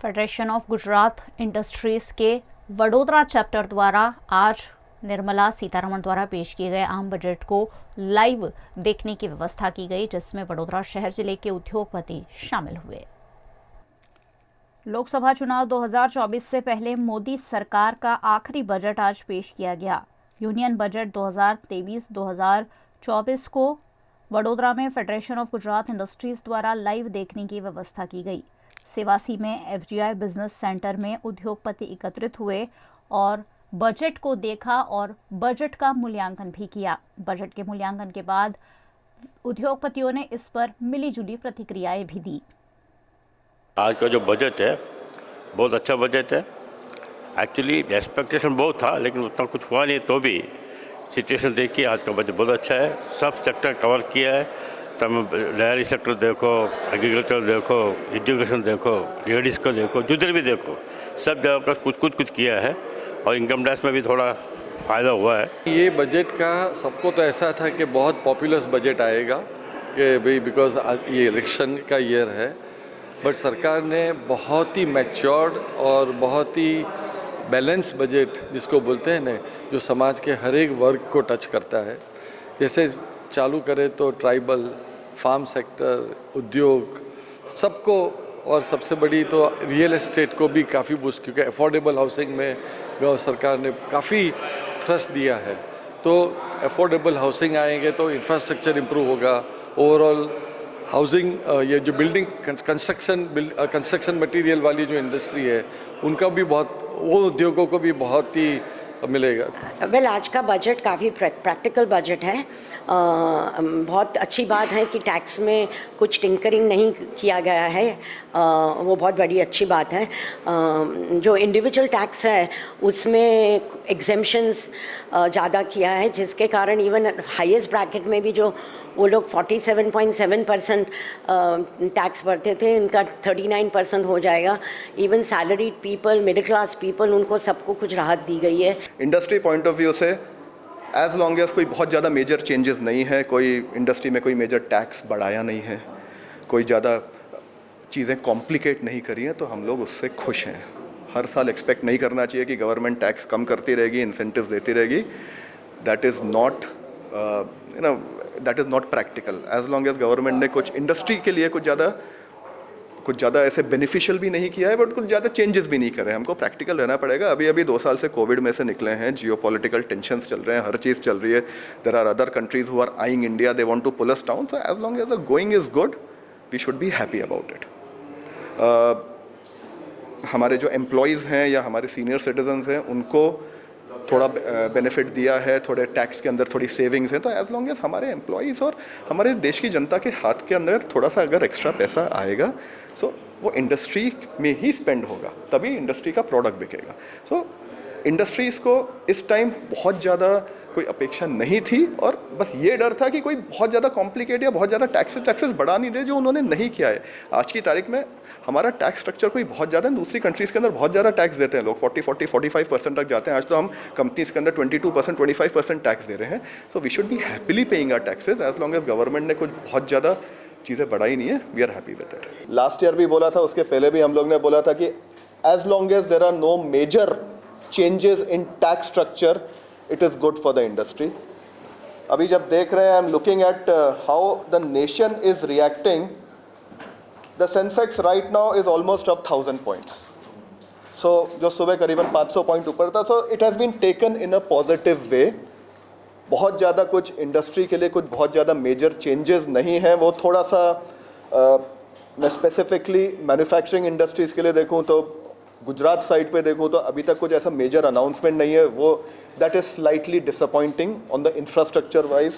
Federation of Gujarat industries के Vadodara chapter द्वारा आज निर्मला सीतारमण द्वारा पेश किए गए आम बजट को लाइव देखने की व्यवस्था की गई, जिसमें वडोदरा शहर जिले के उद्योगपति शामिल हुए। लोकसभा चुनाव 2024 से पहले मोदी सरकार का आखिरी बजट आज पेश किया गया। यूनियन बजट 2023-2024 को वडोदरा में फेडरेशन ऑफ गुजरात इंडस्ट्रीज द्वारा लाइव देखने की व्यवस्था की गई। सेवासी में एफजीआई बिजनेस सेंटर में उद्योगपति एकत्रित हुए और बजट को देखा और बजट का मूल्यांकन भी किया। बजट के मूल्यांकन के बाद उद्योगपतियों ने इस पर मिलीजुली प्रतिक्रियाएं भी दी। आज का जो बजट है बहुत अच्छा बजट है। एक्चुअली एक्सपेक्टेशन बहुत था, लेकिन उतना कुछ हुआ नहीं, तो भी सिचुएशन देखिए आज का बजट बहुत अच्छा है। सब सेक्टर कवर किया है। तुम डेयरी सेक्टर देखो, एग्रीकल्चर देखो, एजुकेशन देखो, लेडीज़ को देखो, जिधर भी देखो, सब जगह का कुछ किया है। और इनकम टैक्स में भी थोड़ा फ़ायदा हुआ है। ये बजट का सबको तो ऐसा था कि बहुत पॉपुलर बजट आएगा कि भाई बिकॉज ये इलेक्शन का ईयर है, बट सरकार ने बहुत ही मैच्योर्ड और बहुत ही बैलेंस बजट जिसको बोलते हैं ना, जो समाज के हर एक वर्ग को टच करता है। जैसे चालू करें तो ट्राइबल, फार्म सेक्टर, उद्योग सबको, और सबसे बड़ी तो रियल एस्टेट को भी काफ़ी बूस्ट, क्योंकि अफोर्डेबल हाउसिंग में सरकार ने काफ़ी थ्रस्ट दिया है। तो अफोर्डेबल हाउसिंग आएंगे तो इंफ्रास्ट्रक्चर इम्प्रूव होगा, ओवरऑल हाउसिंग, ये जो बिल्डिंग कंस्ट्रक्शन मटेरियल वाली जो इंडस्ट्री है उनका भी बहुत, वो उद्योगों को भी बहुत ही मिलेगा। वेल, आज का बजट काफ़ी प्रैक्टिकल बजट है। बहुत अच्छी बात है कि टैक्स में कुछ टिंकरिंग नहीं किया गया है, वो बहुत बड़ी अच्छी बात है। जो इंडिविजुअल टैक्स है उसमें एग्जेम्पशंस ज़्यादा किया है, जिसके कारण इवन हाईएस्ट ब्रैकेट में भी जो वो लोग 47.7% टैक्स भरते थे, इनका 39% हो जाएगा। Even salaried people, middle class people, उनको सबको कुछ राहत दी गई है। इंडस्ट्री पॉइंट ऑफ व्यू से एज लॉन्ग एज कोई बहुत ज़्यादा मेजर चेंजेस नहीं है, कोई इंडस्ट्री में कोई मेजर टैक्स बढ़ाया नहीं है, कोई ज़्यादा चीज़ें कॉम्प्लिकेट नहीं करी हैं, तो हम लोग उससे खुश हैं। हर साल एक्सपेक्ट नहीं करना चाहिए कि गवर्नमेंट टैक्स कम करती रहेगी, इंसेंटिव्स देती रहेगी। That is not practical. As long as government ने कुछ इंडस्ट्री के लिए कुछ ज़्यादा ऐसे बेनिफिशियल भी नहीं किया है, बट कुछ ज़्यादा चेंजेस भी नहीं करे। हमको प्रैक्टिकल रहना पड़ेगा। अभी 2 साल से कोविड में से निकले हैं, जियोपॉलिटिकल टेंशन्स चल रहे हैं, हर चीज़ चल रही है। There are other countries who are eyeing India, they want to pull us down. So as long as the going is good, we should be happy about it. हमारे जो एम्प्लॉयज़ हैं या हमारे सीनियर सिटीजन्स हैं, उनको थोड़ा benefit दिया है, थोड़े टैक्स के अंदर थोड़ी सेविंग्स है। तो एज लॉन्ग एज हमारे एम्प्लॉयज़ और हमारे देश की जनता के हाथ के अंदर थोड़ा सा अगर एक्स्ट्रा पैसा आएगा, सो वो इंडस्ट्री में ही स्पेंड होगा, तभी इंडस्ट्री का प्रोडक्ट बिकेगा। सो इंडस्ट्रीज़ को इस टाइम बहुत ज़्यादा कोई अपेक्षा नहीं थी, और बस ये डर था कि कोई बहुत ज़्यादा कॉम्प्लिकेट या बहुत ज़्यादा टैक्सेस बढ़ा नहीं दे, जो उन्होंने नहीं किया है। आज की तारीख में हमारा टैक्स स्ट्रक्चर कोई बहुत ज़्यादा, दूसरी कंट्रीज़ के अंदर बहुत ज़्यादा टैक्स देते हैं लोग, 45% तक जाते हैं। आज तो हम कंपनीज़ के अंदर 22%, 25% टैक्स दे रहे हैं। So we should be happily paying our taxes as long as government ने कुछ बहुत ज़्यादा चीज़ें बढ़ाई नहीं है। We are happy with it. Last year भी बोला था, उसके पहले भी हम लोग ने बोला था कि as long as there are no major changes in tax structure, it is good for the industry. अभी जब देख रहे हैं, I am looking at how the nation is reacting. The Sensex right now is almost up 1000 points. So जो सुबह करीबन 500 point ऊपर था, so it has been taken in a positive way. बहुत ज़्यादा कुछ इंडस्ट्री के लिए कुछ बहुत ज़्यादा मेजर चेंजेस नहीं हैं। वो थोड़ा सा मैं स्पेसिफिकली मैन्युफैक्चरिंग इंडस्ट्रीज़ के लिए देखूँ तो गुजरात साइड पे देखूँ तो अभी तक कुछ ऐसा मेजर अनाउंसमेंट नहीं है। वो that is slightly disappointing on the infrastructure wise.